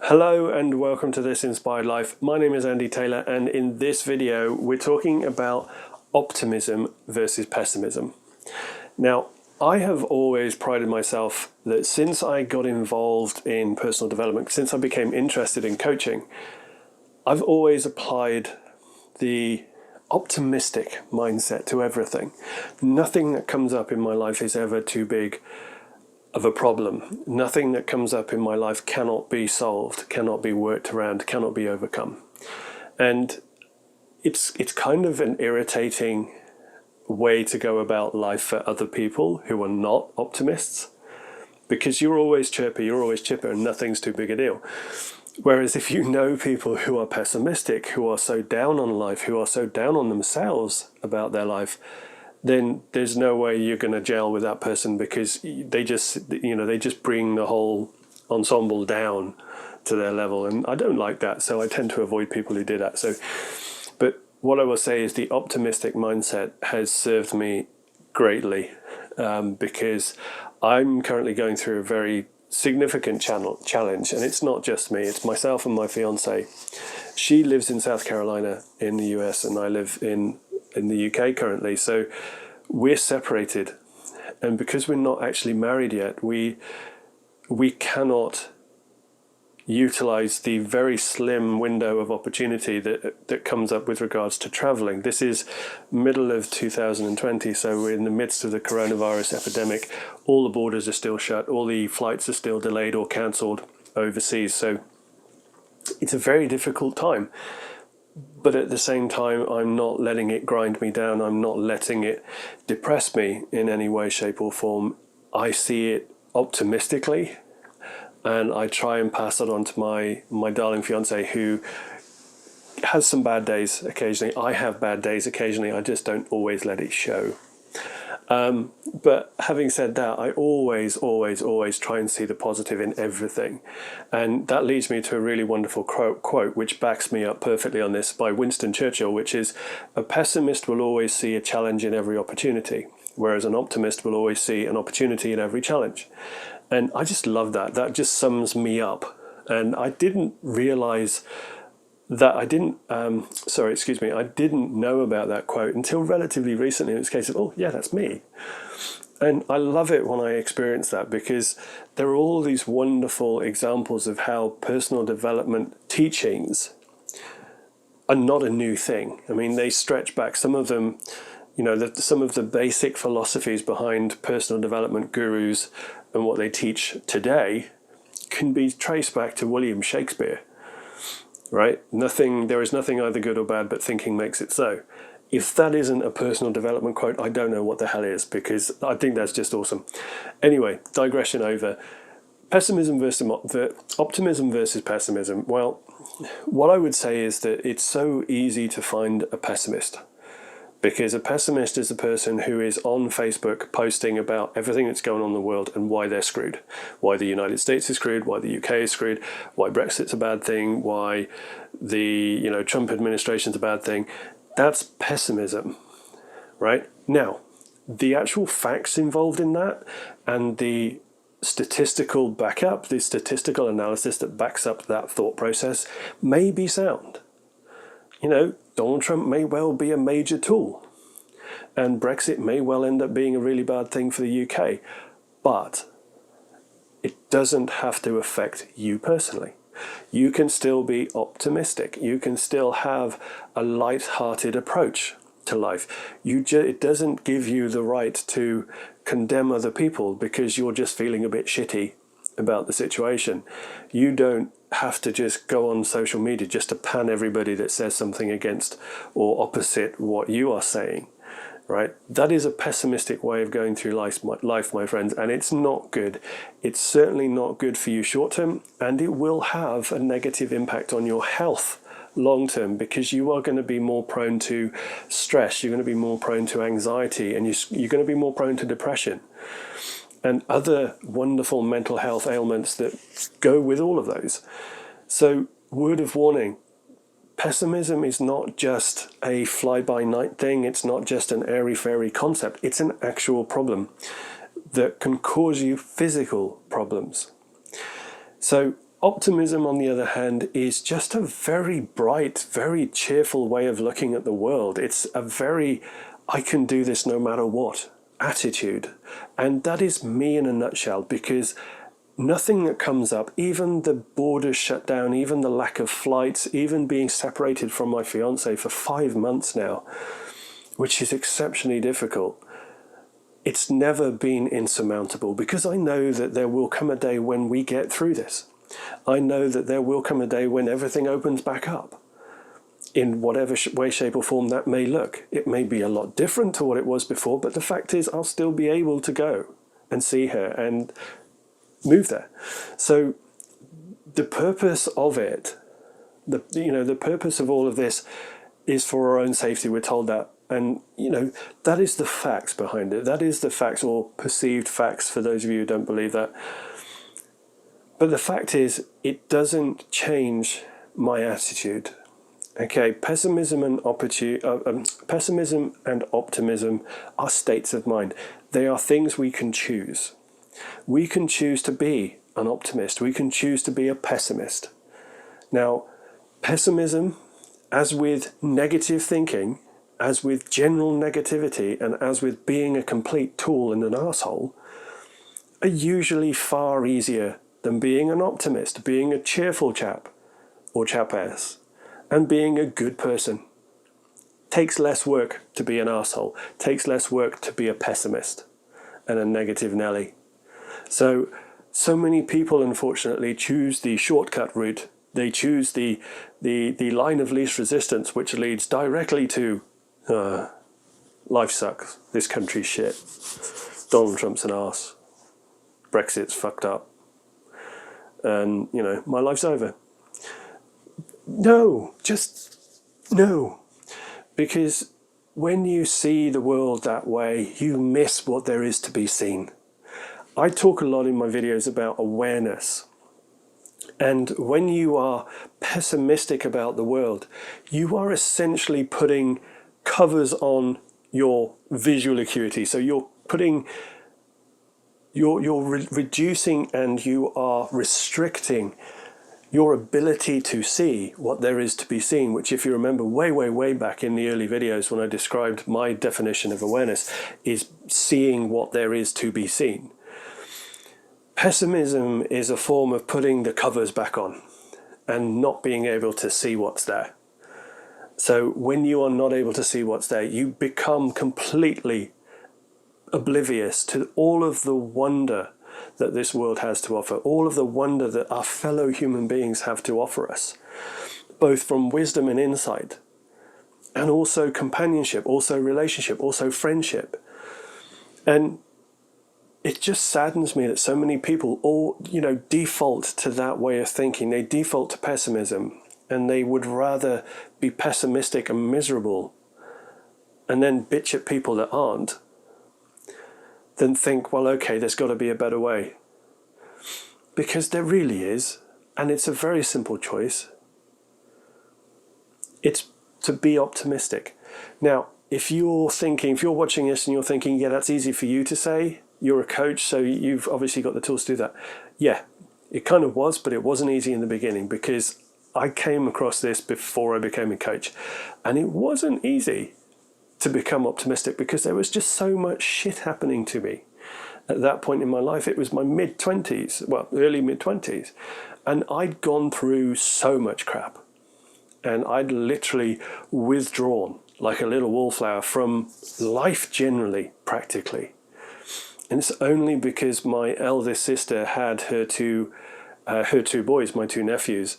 Hello and welcome to This Inspired Life. My name is Andy Taylor, and in this video we're talking about optimism versus pessimism. Now, I have always prided myself that since I got involved in personal development, since I became interested in coaching, I've always applied the optimistic mindset to everything. Nothing that comes up in my life is ever too big of a problem. Nothing that comes up in my life cannot be solved, cannot be worked around, cannot be overcome. And it's kind of an irritating way to go about life for other people who are not optimists, because you're always chirpy, you're always chipper, and nothing's too big a deal. Whereas if you know people who are pessimistic, who are so down on life, who are so down on themselves about their life, then there's no way you're going to gel with that person, because they just bring the whole ensemble down to their level, and I don't like that, so I tend to avoid people who do that. But what I will say is the optimistic mindset has served me greatly, because I'm currently going through a very significant challenge, and it's not just me, it's myself and my fiance. She lives in South Carolina in the US, and I live in the UK currently, so we're separated, and because we're not actually married yet, we cannot utilize the very slim window of opportunity that comes up with regards to traveling. This is middle of 2020, so we're in the midst of the coronavirus epidemic. All the borders are still shut, all the flights are still delayed or cancelled overseas, so it's a very difficult time. But at the same time, I'm not letting it grind me down. I'm not letting it depress me in any way, shape or form. I see it optimistically, and I try and pass it on to my darling fiance, who has some bad days occasionally. I have bad days occasionally. I just don't always let it show. But having said that, I always try and see the positive in everything. And that leads me to a really wonderful quote which backs me up perfectly on this, by Winston Churchill, which is, "A pessimist will always see a challenge in every opportunity, whereas an optimist will always see an opportunity in every challenge." And I just love that. That just sums me up. And I didn't realize that I didn't know about that quote until relatively recently. It's a case of, oh yeah, that's me. And I love it when I experience that, because there are all these wonderful examples of how personal development teachings are not a new thing. I mean, they stretch back, some of them, some of the basic philosophies behind personal development gurus and what they teach today can be traced back to William Shakespeare. Right? There is nothing either good or bad, but thinking makes it so. If that isn't a personal development quote, I don't know what the hell is, because I think that's just awesome. Anyway, digression over. Optimism versus pessimism. Well, what I would say is that it's so easy to find a pessimist, because a pessimist is a person who is on Facebook posting about everything that's going on in the world and why they're screwed. Why the United States is screwed, why the UK is screwed, why Brexit's a bad thing, why the Trump administration's a bad thing. That's pessimism, right? Now, the actual facts involved in that, and the statistical backup, the statistical analysis that backs up that thought process may be sound. Donald Trump may well be a major tool, and Brexit may well end up being a really bad thing for the UK, but it doesn't have to affect you personally. You can still be optimistic. You can still have a light-hearted approach to life. It doesn't give you the right to condemn other people because you're just feeling a bit shitty about the situation. You don't have to just go on social media just to pan everybody that says something against or opposite what you are saying, right? That is a pessimistic way of going through life, my friends, and it's not good. It's certainly not good for you short term, and it will have a negative impact on your health long term, because you are going to be more prone to stress, you're going to be more prone to anxiety, and you're going to be more prone to depression and other wonderful mental health ailments that go with all of those. So, word of warning, pessimism is not just a fly-by-night thing, it's not just an airy-fairy concept, it's an actual problem that can cause you physical problems. So Optimism, on the other hand, is just a very bright, very cheerful way of looking at the world. It's a very, I can do this no matter what attitude. And that is me in a nutshell, because nothing that comes up, even the borders shut down, even the lack of flights, even being separated from my fiance for 5 months now, which is exceptionally difficult, it's never been insurmountable, because I know that there will come a day when we get through this. I know that there will come a day when everything opens back up, in whatever way, shape or form that may look. It may be a lot different to what it was before, but the fact is I'll still be able to go and see her and move there. So the purpose of it, the purpose of all of this is for our own safety. We're told that. And, that is the facts behind it. That is the facts, or perceived facts, for those of you who don't believe that. But the fact is, it doesn't change my attitude. Okay, pessimism and optimism are states of mind. They are things we can choose. We can choose to be an optimist. We can choose to be a pessimist. Now, pessimism, as with negative thinking, as with general negativity, and as with being a complete tool and an arsehole, are usually far easier than being an optimist, being a cheerful chap or chapass, and being a good person. Takes less work to be an arsehole, takes less work to be a pessimist and a negative Nelly. So many people, unfortunately, choose the shortcut route. They choose the line of least resistance, which leads directly to life sucks, this country's shit, Donald Trump's an arse, Brexit's fucked up, and, my life's over. No, just no. Because when you see the world that way, you miss what there is to be seen. I talk a lot in my videos about awareness. And when you are pessimistic about the world, you are essentially putting covers on your visual acuity. So you're reducing and you are restricting your ability to see what there is to be seen, which, if you remember way back in the early videos when I described my definition of awareness, is seeing what there is to be seen. Pessimism is a form of putting the covers back on and not being able to see what's there. So when you are not able to see what's there, you become completely oblivious to all of the wonder that this world has to offer, all of the wonder that our fellow human beings have to offer us, both from wisdom and insight, and also companionship, also relationship, also friendship. And it just saddens me that so many people all, default to that way of thinking. They default to pessimism, and they would rather be pessimistic and miserable and then bitch at people that aren't, than think, well, okay, there's got to be a better way. Because there really is, and it's a very simple choice. It's to be optimistic. Now, if you're watching this and you're thinking, yeah, that's easy for you to say, you're a coach, so you've obviously got the tools to do that. Yeah, it kind of was, but it wasn't easy in the beginning, because I came across this before I became a coach, and it wasn't easy to become optimistic, because there was just so much shit happening to me at that point in my life. It was my early mid-20s, and I'd gone through so much crap, and I'd literally withdrawn like a little wallflower from life generally, practically. And it's only because my eldest sister had her two boys, my two nephews,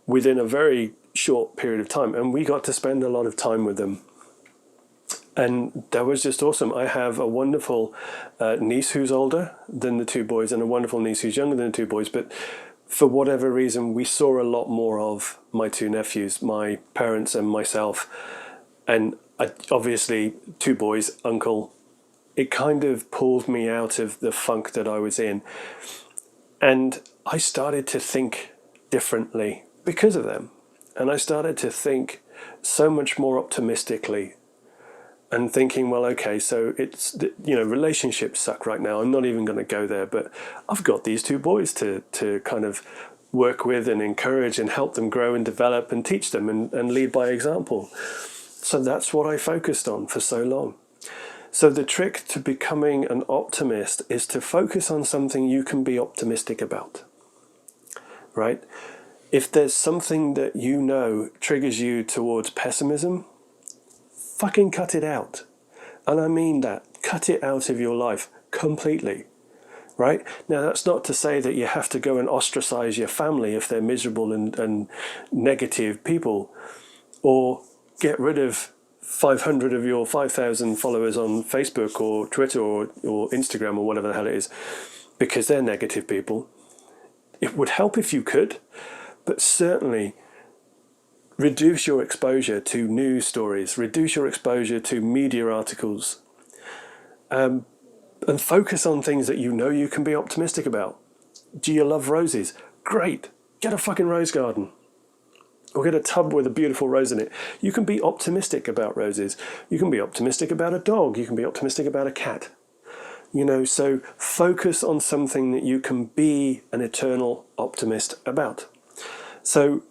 within a very short period of time, and we got to spend a lot of time with them. And that was just awesome. I have a wonderful niece who's older than the two boys, and a wonderful niece who's younger than the two boys. But for whatever reason, we saw a lot more of my two nephews, my parents and myself. And obviously, two boys, uncle. It kind of pulled me out of the funk that I was in. And I started to think differently because of them. And I started to think so much more optimistically, and thinking, well, okay, so it's, relationships suck right now. I'm not even going to go there, but I've got these two boys to kind of work with and encourage and help them grow and develop and teach them and lead by example. So that's what I focused on for so long. So the trick to becoming an optimist is to focus on something you can be optimistic about, right? If there's something that you know triggers you towards pessimism, fucking cut it out. And I mean that. Cut it out of your life completely, right? Now, that's not to say that you have to go and ostracize your family if they're miserable and negative people, or get rid of 500 of your 5,000 followers on Facebook or Twitter or Instagram or whatever the hell it is, because they're negative people. It would help if you could, but certainly reduce your exposure to news stories, reduce your exposure to media articles, and focus on things that you know you can be optimistic about. Do you love roses? Great. Get a fucking rose garden. Or get a tub with a beautiful rose in it. You can be optimistic about roses. You can be optimistic about a dog. You can be optimistic about a cat. You know, so focus on something that you can be an eternal optimist about. So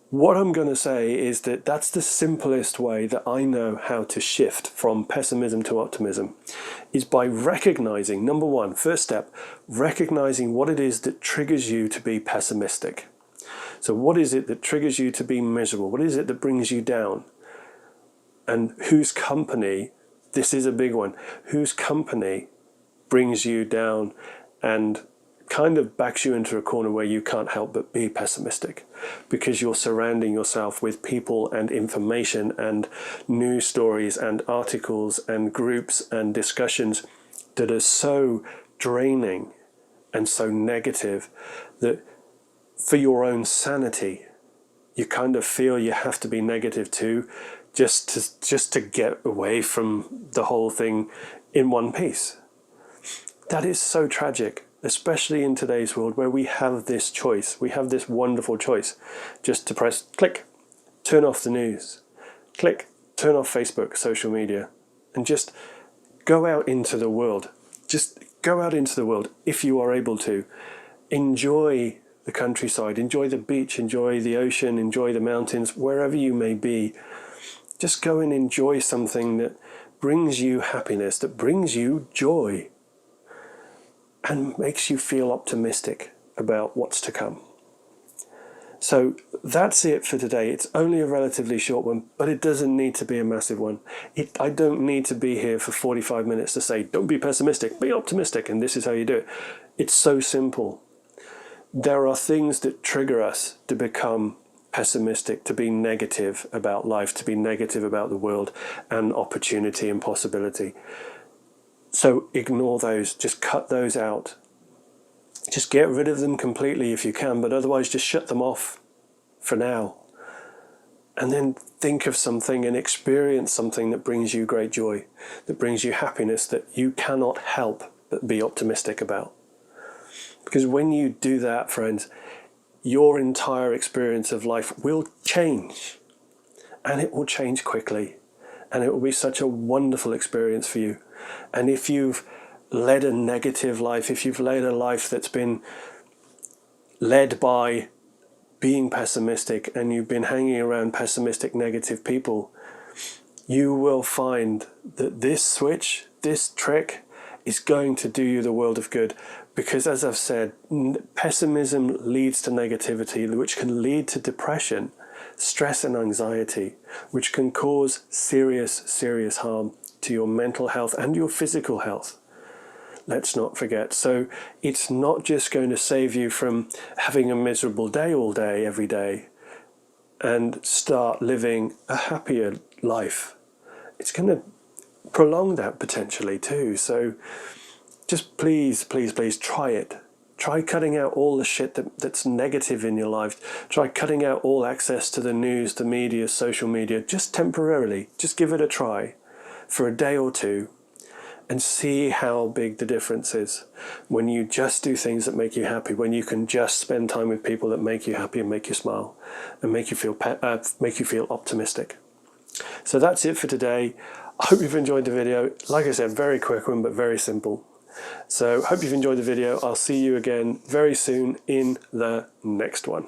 what I'm going to say is that that's the simplest way that I know how to shift from pessimism to optimism, is by recognizing, number one, first step, recognizing what it is that triggers you to be pessimistic. So what is it that triggers you to be miserable? What is it that brings you down? And whose company, this is a big one, whose company brings you down and kind of backs you into a corner where you can't help but be pessimistic, because you're surrounding yourself with people and information and news stories and articles and groups and discussions that are so draining and so negative that for your own sanity, you kind of feel you have to be negative too, just to get away from the whole thing in one piece. That is so tragic, especially in today's world where we have this choice. We have this wonderful choice just to press click, turn off the news, click, turn off Facebook, social media, and just go out into the world. Just go out into the world if you are able to. Enjoy the countryside, enjoy the beach, enjoy the ocean, enjoy the mountains, wherever you may be. Just go and enjoy something that brings you happiness, that brings you joy, and makes you feel optimistic about what's to come. So that's it for today. It's only a relatively short one, but it doesn't need to be a massive one. I don't need to be here for 45 minutes to say, don't be pessimistic, be optimistic, and this is how you do it. It's so simple. There are things that trigger us to become pessimistic, to be negative about life, to be negative about the world and opportunity and possibility. So ignore those, just cut those out. Just get rid of them completely if you can, but otherwise just shut them off for now. And then think of something and experience something that brings you great joy, that brings you happiness, that you cannot help but be optimistic about. Because when you do that, friends, your entire experience of life will change. And it will change quickly. And it will be such a wonderful experience for you. And if you've led a negative life, if you've led a life that's been led by being pessimistic and you've been hanging around pessimistic, negative people, you will find that this switch, this trick, is going to do you the world of good. Because as I've said, pessimism leads to negativity, which can lead to depression, stress and anxiety, which can cause serious, serious harm to your mental health and your physical health. Let's not forget. So it's not just going to save you from having a miserable day all day, every day, and start living a happier life. It's going to prolong that potentially too. So just please, please, please try it. Try cutting out all the shit that's negative in your life. Try cutting out all access to the news, the media, social media, just temporarily. Just give it a try for a day or two and see how big the difference is when you just do things that make you happy, when you can just spend time with people that make you happy and make you smile and make you feel optimistic. So that's it for today. I hope you've enjoyed the video. Like I said, very quick one, but very simple. So hope you've enjoyed the video. I'll see you again very soon in the next one.